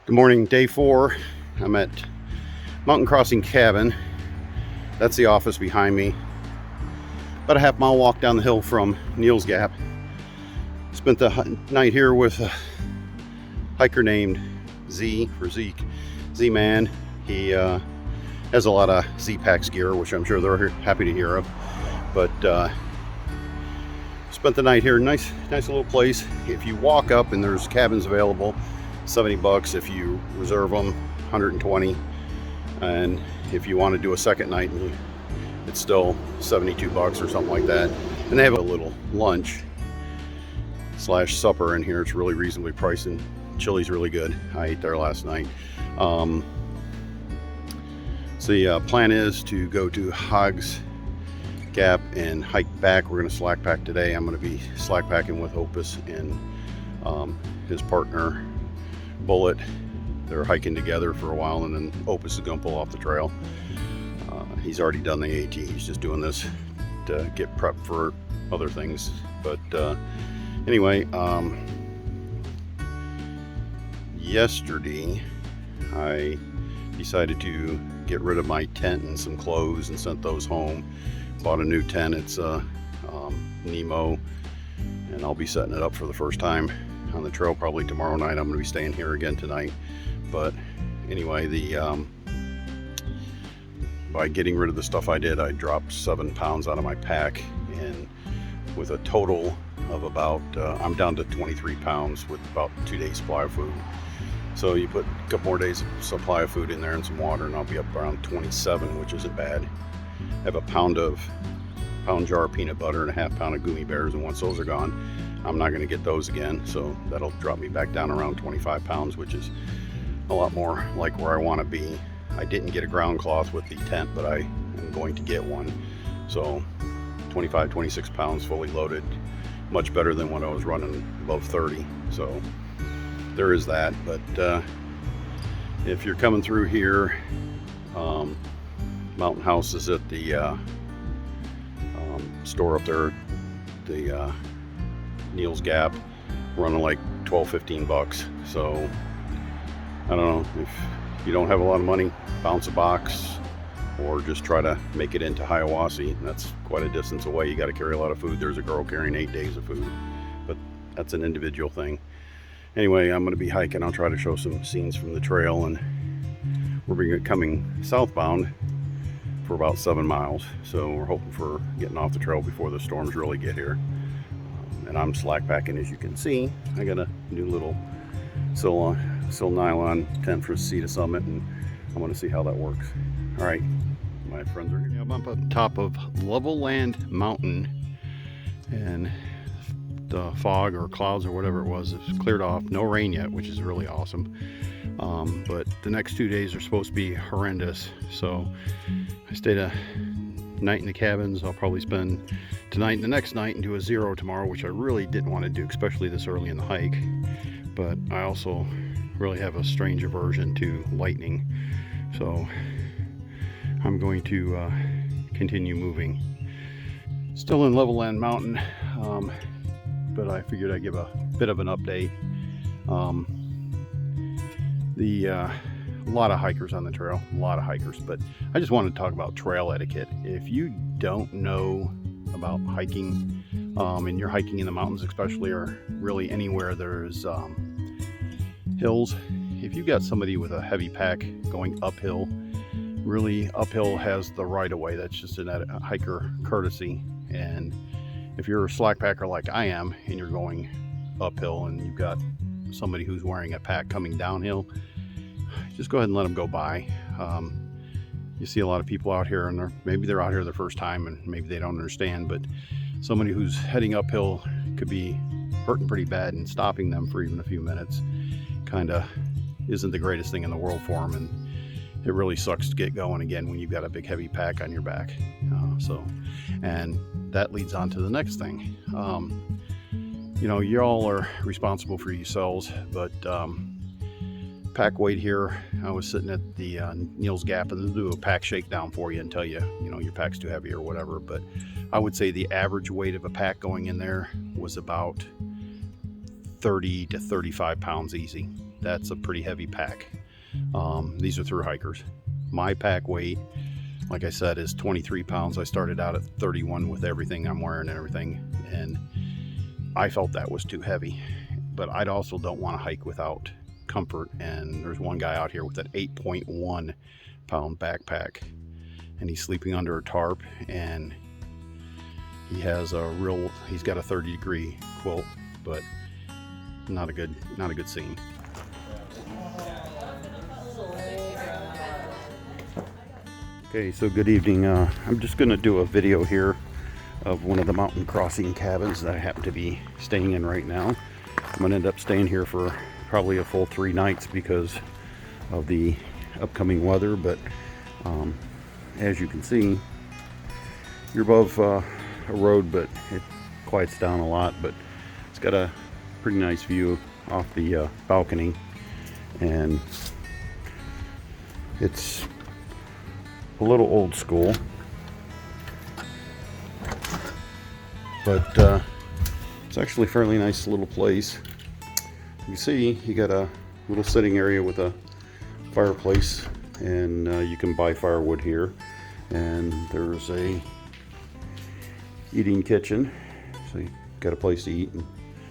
Good morning, day 4. I'm at Mountain Crossing Cabin. That's the office behind me. About a half-mile walk down the hill from Neil's Gap. Spent the night here with a hiker named Z for Zeke. Z-Man. He has a lot of Z-Packs gear, which I'm sure they're happy to hear of. But spent the night here. Nice little place. If you walk up and there's cabins available, $70. If you reserve them, $120. And if you want to do a second night, it's still $72 or something like that. And they have a little lunch / supper in here. It's really reasonably priced, and chili's really good. I ate there last night. So the plan is to go to Hikes Gap and hike back. We're going to slack pack today. I'm going to be slack packing with Opus and his partner Bullet. They're hiking together for a while, and then Opus is going to pull off the trail. He's already done the AT. He's just doing this to get prepped for other things. But anyway, yesterday I decided to get rid of my tent and some clothes and sent those home. Bought a new tent. It's Nemo, and I'll be setting it up for the first time on the trail probably tomorrow night. I'm going to be staying here again tonight. But anyway, by getting rid of the stuff I did, I dropped 7 pounds out of my pack, and with a total of about I'm down to 23 pounds with about 2 days supply of food. So you put a couple more days of supply of food in there and some water, and I'll be up around 27, which isn't bad. I have a pound jar of peanut butter and a half pound of gummy bears, and once those are gone, I'm not going to get those again. So that'll drop me back down around 25 pounds, which is a lot more like where I want to be. I didn't get a ground cloth with the tent, but I am going to get one. So 26 pounds fully loaded, much better than when I was running above 30. So there is that. But if you're coming through here, Mountain House is at the store up there, the Neil's Gap, running like $12-15. So I don't know, if you don't have a lot of money, bounce a box or just try to make it into Hiawassee. That's quite a distance away. You got to carry a lot of food. There's a girl carrying 8 days of food, but that's an individual thing. Anyway, I'm going to be hiking. I'll try to show some scenes from the trail, and we're coming southbound for about 7 miles. So we're hoping for getting off the trail before the storms really get here. And I'm slack packing, as you can see. I got a new little sill nylon tent for Cedar Summit, and I'm going to see how that works. All right, my friends are here. Yeah, I'm up on top of Level Land Mountain, and the fog or clouds or whatever it was is cleared off. No rain yet, which is really awesome. But the next 2 days are supposed to be horrendous. So I stayed a night in the cabins. I'll probably spend tonight and the next night and do a 0 tomorrow, which I really didn't want to do, especially this early in the hike. But I also really have a strange aversion to lightning, so I'm going to continue moving. Still in Level Land Mountain, but I figured I'd give a bit of an update. A lot of hikers on the trail, a lot of hikers, but I just wanted to talk about trail etiquette. If you don't know about hiking, and you're hiking in the mountains especially, or really anywhere there's hills, if you've got somebody with a heavy pack going uphill, really uphill has the right of way. That's just a hiker courtesy. And if you're a slack packer like I am, and you're going uphill and you've got somebody who's wearing a pack coming downhill, just go ahead and let them go by. You see a lot of people out here, and maybe they're out here the first time and maybe they don't understand, but somebody who's heading uphill could be hurting pretty bad, and stopping them for even a few minutes kind of isn't the greatest thing in the world for them. And it really sucks to get going again when you've got a big heavy pack on your back. And that leads on to the next thing. You all are responsible for yourselves, but pack weight here, I was sitting at the Neil's Gap, and they'll do a pack shakedown for you and tell you, your pack's too heavy or whatever. But I would say the average weight of a pack going in there was about 30 to 35 pounds easy. that's a pretty heavy pack. These are through hikers. My pack weight, like I said, is 23 pounds. I started out at 31 with everything I'm wearing and everything, and I felt that was too heavy. But I also don't want to hike without comfort, and there's one guy out here with an 8.1 pound backpack, and he's sleeping under a tarp, and he's got a 30-degree quilt, but not a good scene. Okay, so good evening. I'm just going to do a video here of one of the mountain crossing cabins that I happen to be staying in right now. I'm going to end up staying here for probably a full 3 nights because of the upcoming weather, but as you can see, you're above a road, but it quiets down a lot, but it's got a pretty nice view off the balcony, and it's a little old school, but it's actually a fairly nice little place. You see, you got a little sitting area with a fireplace, and you can buy firewood here, and there's a eating kitchen, so you got a place to eat. And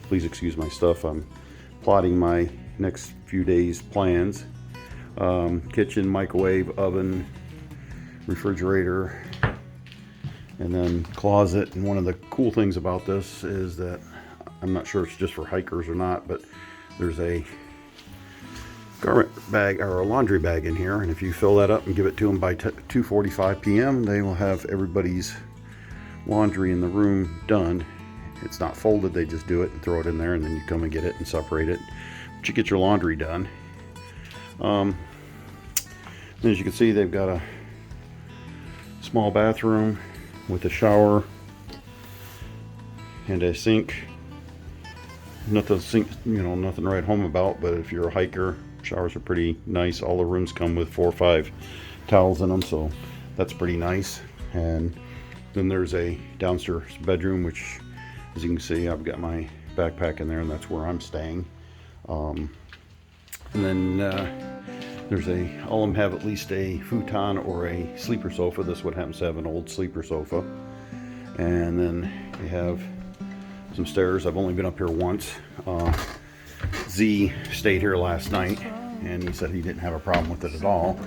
please excuse my stuff, I'm plotting my next few days plans. Kitchen, microwave, oven, refrigerator, and then closet. And one of the cool things about this is that, I'm not sure it's just for hikers or not, but there's a garment bag or a laundry bag in here, and if you fill that up and give it to them by 2:45 p.m. they will have everybody's laundry in the room done. It's not folded, they just do it and throw it in there, and then you come and get it and separate it, but you get your laundry done. As you can see, they've got a small bathroom with a shower and a sink. Nothing to write home about, but if you're a hiker, showers are pretty nice. All the rooms come with 4 or 5 towels in them, so that's pretty nice. And then there's a downstairs bedroom, which, as you can see, I've got my backpack in there, and that's where I'm staying. And then all of them have at least a futon or a sleeper sofa. This one happens to have an old sleeper sofa. And then they have some stairs. I've only been up here once. Z stayed here last night, and he said he didn't have a problem with it at all.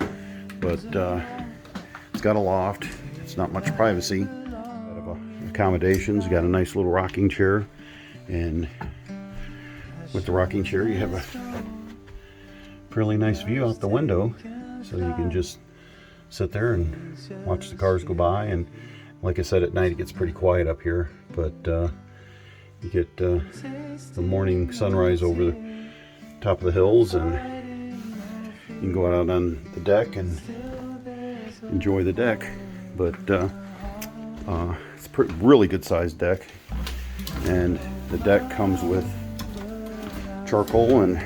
But it's got a loft. It's not much privacy. A lot of accommodations. Got a nice little rocking chair, and with the rocking chair, you have a fairly nice view out the window, so you can just sit there and watch the cars go by. And like I said, at night it gets pretty quiet up here, but you get the morning sunrise over the top of the hills, and you can go out on the deck and enjoy the deck. But it's a really good sized deck, and the deck comes with charcoal, and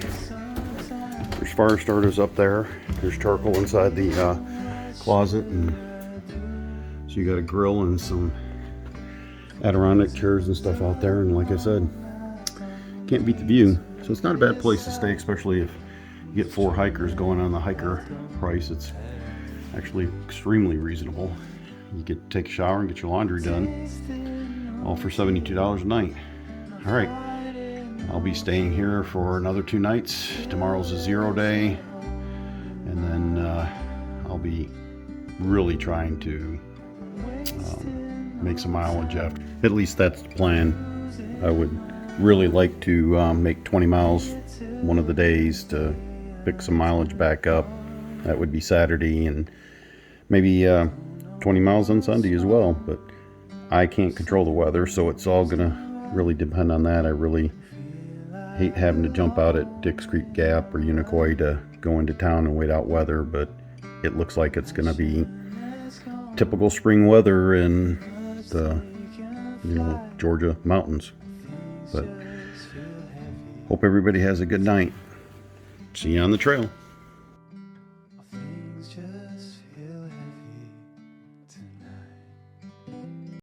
there's fire starters up there. There's charcoal inside the closet, and so you got a grill and some Adirondack chairs and stuff out there. And like I said, can't beat the view. So it's not a bad place to stay, especially if you get 4 hikers going on the hiker price. It's actually extremely reasonable. You get to take a shower and get your laundry done, all for $72 a night. All right, I'll be staying here for another 2 nights. Tomorrow's a 0 day, and then I'll be really trying to make some mileage after. At least that's the plan. I would really like to make 20 miles one of the days to pick some mileage back up. That would be Saturday, and maybe 20 miles on Sunday as well. But I can't control the weather, so it's all gonna really depend on that. I really hate having to jump out at Dix Creek Gap or Unicoi to go into town and wait out weather, but it looks like it's gonna be typical spring weather in the Georgia mountains. But hope everybody has a good night. See you on the trail.